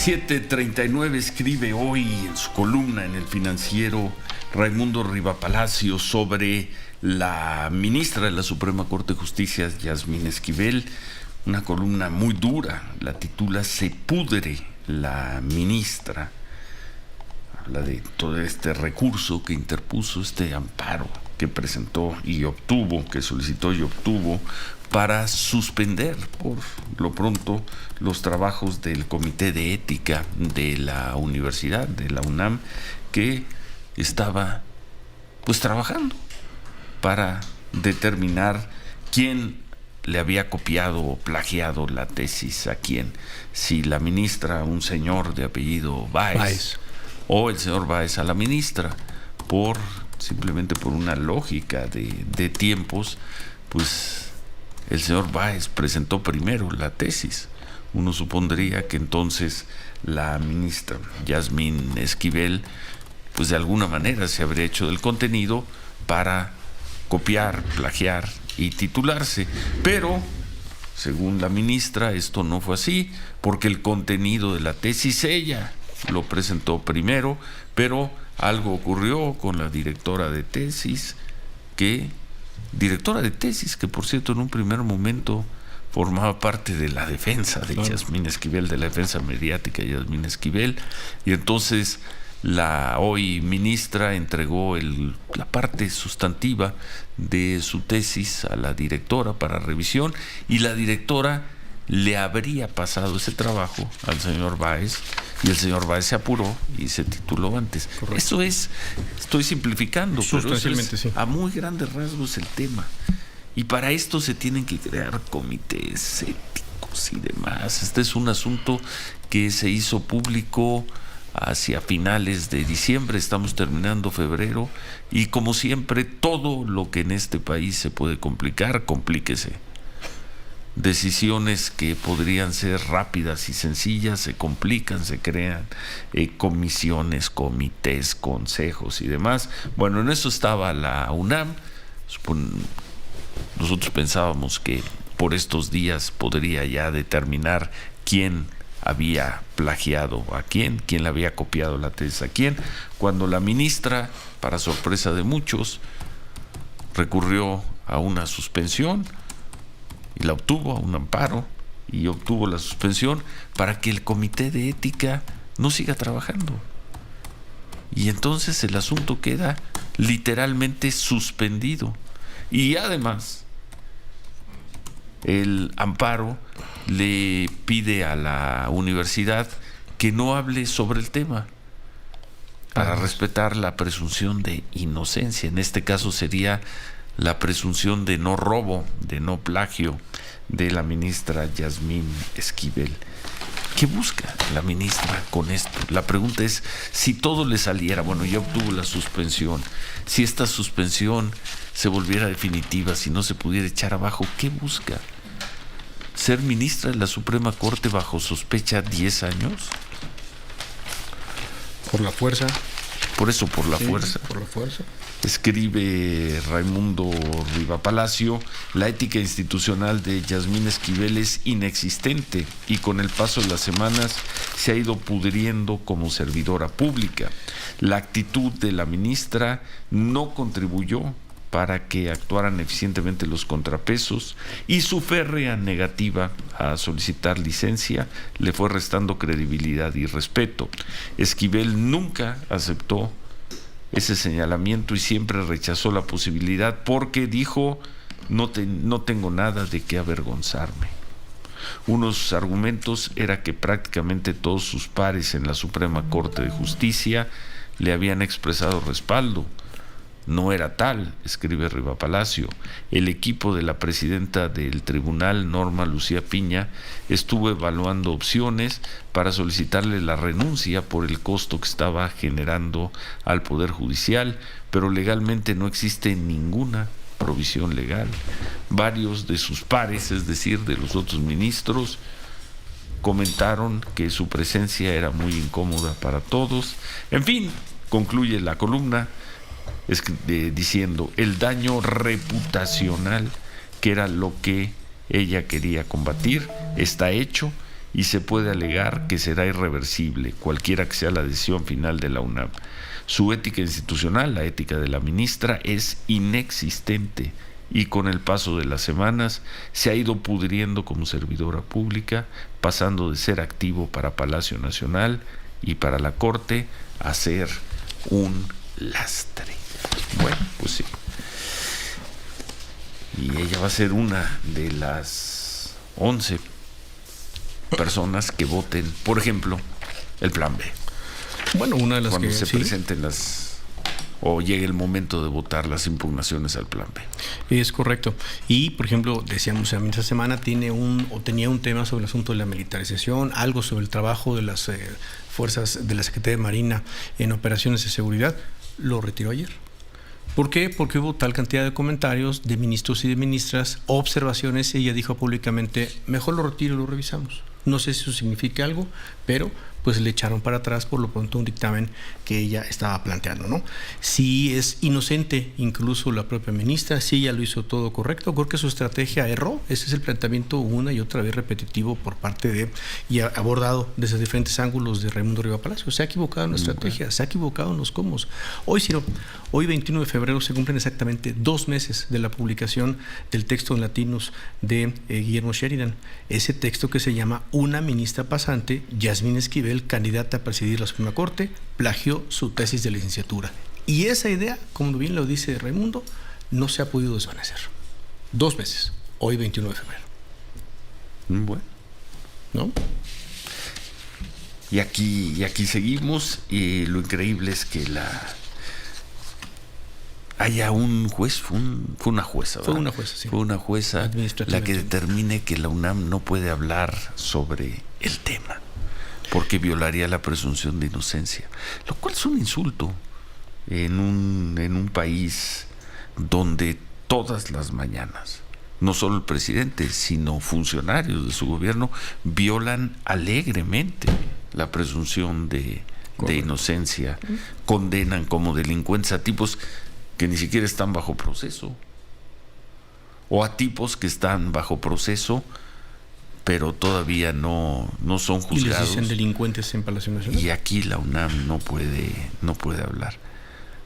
7:39 escribe hoy en su columna en El Financiero Raimundo Rivapalacio sobre la ministra de la Suprema Corte de Justicia, Yasmín Esquivel. Una columna muy dura, la titula "Se pudre la ministra". Habla de todo este recurso que interpuso, este amparo que presentó y obtuvo, que solicitó y obtuvo, para suspender por lo pronto los trabajos del Comité de Ética de la Universidad, de la UNAM, que estaba pues trabajando para determinar quién le había copiado o plagiado la tesis a quién. Si la ministra, un señor de apellido Báez, o el señor Báez a la ministra, simplemente por una lógica de tiempos, pues el señor Báez presentó primero la tesis. Uno supondría que entonces la ministra Yasmín Esquivel, pues de alguna manera se habría hecho del contenido para copiar, plagiar y titularse. Pero, según la ministra, esto no fue así, porque el contenido de la tesis ella lo presentó primero, pero algo ocurrió con la directora de tesis, que por cierto en un primer momento formaba parte de la defensa de Yasmín Esquivel, de la defensa mediática de Yasmín Esquivel, y entonces la hoy ministra entregó la parte sustantiva de su tesis a la directora para revisión, y la directora le habría pasado ese trabajo al señor Báez, y el señor Báez se apuró y se tituló antes. Correcto. Eso es, estoy simplificando, pero eso es, sí, a muy grandes rasgos el tema. Y para esto se tienen que crear comités éticos y demás. Este es un asunto que se hizo público hacia finales de diciembre, estamos terminando febrero, y como siempre, todo lo que en este país se puede complicar, complíquese. Decisiones que podrían ser rápidas y sencillas se complican, se crean comisiones, comités, consejos y demás. Bueno, en eso estaba la UNAM. Nosotros pensábamos que por estos días podría ya determinar quién había plagiado a quién le había copiado la tesis a quién, cuando la ministra, para sorpresa de muchos, recurrió a una suspensión y la obtuvo, a un amparo, y obtuvo la suspensión para que el Comité de Ética no siga trabajando. Y entonces el asunto queda literalmente suspendido. Y además, el amparo le pide a la universidad que no hable sobre el tema para respetar la presunción de inocencia. En este caso sería la presunción de no robo, de no plagio de la ministra Yasmín Esquivel. ¿Qué busca la ministra con esto? La pregunta es, si todo le saliera, bueno, ya obtuvo la suspensión, si esta suspensión se volviera definitiva, si no se pudiera echar abajo, ¿qué busca? ¿Ser ministra de la Suprema Corte bajo sospecha 10 años? Por la fuerza. Por eso, por la fuerza. Por la fuerza. Escribe Raimundo Rivapalacio: la ética institucional de Yasmín Esquivel es inexistente y con el paso de las semanas se ha ido pudriendo como servidora pública. La actitud de la ministra no contribuyó para que actuaran eficientemente los contrapesos, y su férrea negativa a solicitar licencia le fue restando credibilidad y respeto. Esquivel nunca aceptó ese señalamiento y siempre rechazó la posibilidad porque dijo: no tengo nada de qué avergonzarme. Uno de sus argumentos era que prácticamente todos sus pares en la Suprema Corte de Justicia le habían expresado respaldo. No era tal, escribe Rivapalacio. El equipo de la presidenta del tribunal, Norma Lucía Piña, estuvo evaluando opciones para solicitarle la renuncia por el costo que estaba generando al Poder Judicial, pero legalmente no existe ninguna provisión legal. Varios de sus pares, es decir, de los otros ministros, comentaron que su presencia era muy incómoda para todos. En fin, concluye la columna diciendo: el daño reputacional, que era lo que ella quería combatir, está hecho y se puede alegar que será irreversible, cualquiera que sea la decisión final de la UNAM. Su ética institucional, la ética de la ministra, es inexistente y con el paso de las semanas se ha ido pudriendo como servidora pública, pasando de ser activo para Palacio Nacional y para la Corte a ser un lastre. Bueno, pues sí. Y ella va a ser una de las 11 personas que voten, por ejemplo, el Plan B. Bueno, una de las cuando que se sí presenten o llegue el momento de votar las impugnaciones al Plan B. Es correcto. Y, por ejemplo, decíamos, esta semana tenía un tema sobre el asunto de la militarización, algo sobre el trabajo de las fuerzas de la Secretaría de Marina en operaciones de seguridad. Lo retiró ayer. ¿Por qué? Porque hubo tal cantidad de comentarios de ministros y de ministras, observaciones, y ella dijo públicamente, mejor lo retiro y lo revisamos. No sé si eso significa algo, pero pues le echaron para atrás por lo pronto un dictamen que ella estaba planteando, ¿no? Si es inocente incluso la propia ministra, si ella lo hizo todo correcto, creo que su estrategia erró. Ese es el planteamiento una y otra vez repetitivo por parte de, y abordado desde diferentes ángulos de Raimundo Riva Palacio. Se ha equivocado en la estrategia, se ha equivocado en los cómo. Hoy 21 de febrero se cumplen exactamente 2 meses de la publicación del texto en latinos de Guillermo Sheridan, ese texto que se llama Una ministra pasante, Yasmín Esquivel, candidata a presidir la Suprema Corte, plagió su tesis de licenciatura. Y esa idea, como bien lo dice Raimundo, no se ha podido desvanecer. 2 meses, hoy 21 de febrero. Bueno. ¿No? Y aquí seguimos, y lo increíble es que haya un juez, fue una jueza, ¿verdad? Fue una jueza, sí. Fue una jueza la que determine que la UNAM no puede hablar sobre el tema, porque violaría la presunción de inocencia, lo cual es un insulto en un país donde todas las mañanas, no solo el presidente, sino funcionarios de su gobierno violan alegremente la presunción de inocencia, condenan como delincuentes a tipos que ni siquiera están bajo proceso, o a tipos que están bajo proceso pero todavía no son juzgados. Y les dicen delincuentes en Palacio Nacional. Y aquí la UNAM no puede hablar.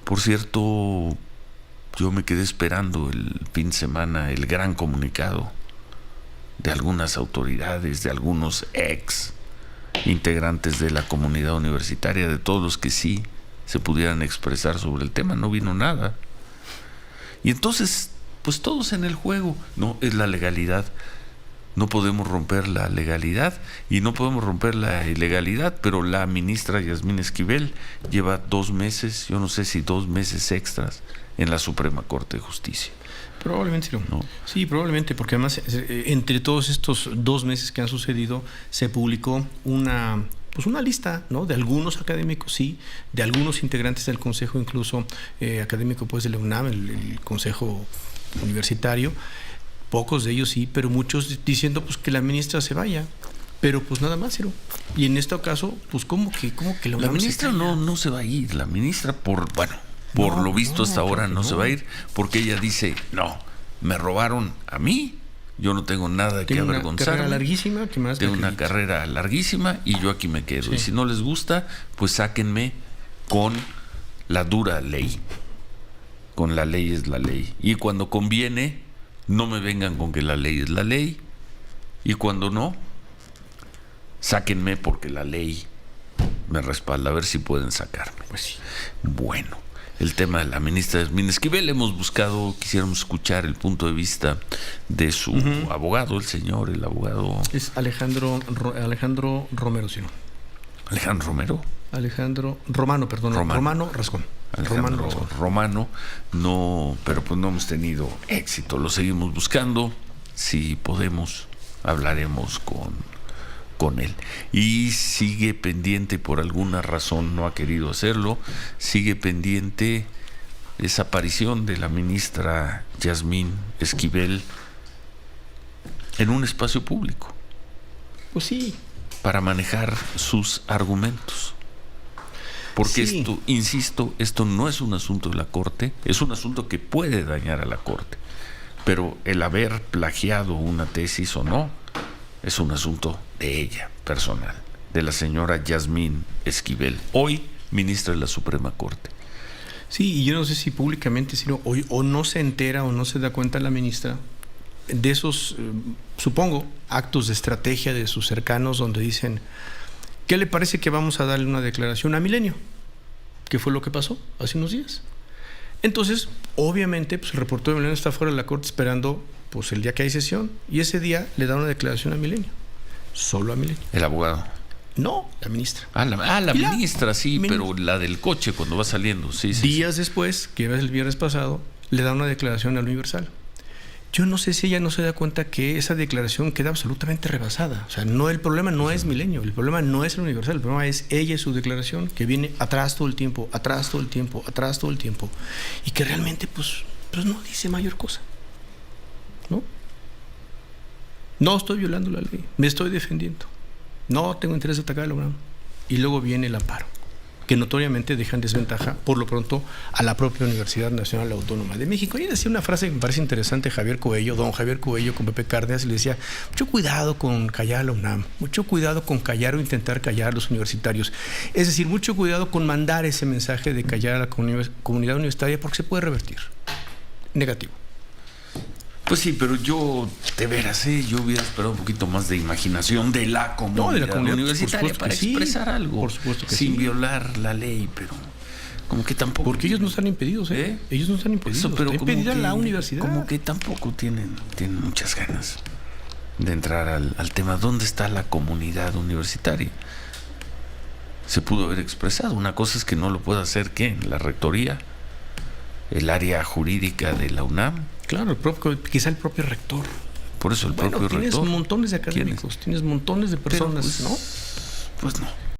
Por cierto, yo me quedé esperando el fin de semana el gran comunicado de algunas autoridades, de algunos ex integrantes de la comunidad universitaria, de todos los que sí se pudieran expresar sobre el tema. No vino nada. Y entonces, pues todos en el juego. No, es la legalidad. No podemos romper la legalidad y no podemos romper la ilegalidad, pero la ministra Yasmín Esquivel lleva 2 meses, yo no sé si 2 meses extras en la Suprema Corte de Justicia. Probablemente no. Sí, probablemente, porque además entre todos estos 2 meses que han sucedido se publicó una lista, ¿no?, de algunos académicos, sí, de algunos integrantes del Consejo, incluso académico pues de la UNAM, el Consejo Universitario. Pocos de ellos sí, pero muchos diciendo pues que la ministra se vaya. Pero pues nada más, Ciro. Y en este caso, pues ¿cómo que la ministra no se va a ir? La ministra, por lo visto hasta ahora no se va a ir, porque ella dice, no, me robaron a mí, yo no tengo nada que avergonzarme. Tengo una carrera larguísima y yo aquí me quedo. Sí. Y si no les gusta, pues sáquenme con la dura ley. Con la ley es la ley. Y cuando conviene, no me vengan con que la ley es la ley, y cuando no, sáquenme porque la ley me respalda, a ver si pueden sacarme. Pues sí. Bueno, el tema de la ministra Yasmín Esquivel, hemos buscado, quisiéramos escuchar el punto de vista de su abogado, el abogado... Es Alejandro Romero, ¿sí? ¿Alejandro Romero? Romano Rascón. Romano, no, pero pues no hemos tenido éxito, lo seguimos buscando, si podemos hablaremos con él. Y sigue pendiente, por alguna razón no ha querido hacerlo, sigue pendiente esa aparición de la ministra Yasmín Esquivel en un espacio público. Pues sí. Para manejar sus argumentos. Porque sí. Esto, insisto, esto no es un asunto de la Corte, es un asunto que puede dañar a la Corte. Pero el haber plagiado una tesis o no, es un asunto de ella, personal, de la señora Yasmín Esquivel, hoy ministra de la Suprema Corte. Sí, y yo no sé si públicamente, sino hoy o no se entera o no se da cuenta la ministra de esos, supongo, actos de estrategia de sus cercanos donde dicen, ¿qué le parece que vamos a darle una declaración a Milenio? ¿Qué fue lo que pasó hace unos días? Entonces, obviamente, pues el reportero de Milenio está fuera de la corte esperando pues el día que hay sesión, y ese día le da una declaración a Milenio, solo a Milenio. El abogado. No, la ministra. La ministra, sí, pero la del coche cuando va saliendo, sí. Días después, que era el viernes pasado, le da una declaración al Universal. Yo no sé si ella no se da cuenta que esa declaración queda absolutamente rebasada. O sea, el problema no es Milenio, el problema no es el Universal, el problema es ella y su declaración, que viene atrás todo el tiempo, y que realmente pues no dice mayor cosa. ¿No? No estoy violando la ley, me estoy defendiendo. No tengo interés de atacar a la UNAM. Y luego viene el amparo, que notoriamente deja en desventaja, por lo pronto, a la propia Universidad Nacional Autónoma de México. Y decía una frase que me parece interesante don Javier Cuello con Pepe Cárdenas, y le decía, mucho cuidado con callar a la UNAM, mucho cuidado con callar o intentar callar a los universitarios. Es decir, mucho cuidado con mandar ese mensaje de callar a la comunidad universitaria, porque se puede revertir. Negativo. Pues sí, pero yo, de veras, yo hubiera esperado un poquito más de imaginación de la comunidad universitaria para expresar algo, por supuesto que sin violar la ley, pero como que tampoco. Porque ellos no están impedidos, ellos no están impedidos. Eso, pero está impedida la universidad. Como que tampoco tienen muchas ganas de entrar al tema. ¿Dónde está la comunidad universitaria? Se pudo haber expresado. Una cosa es que no lo pueda hacer, ¿qué? La rectoría, el área jurídica de la UNAM. Claro, quizá el propio rector. Por eso el propio rector. Tienes montones de académicos, tienes montones de personas, pues, ¿no? Pues no.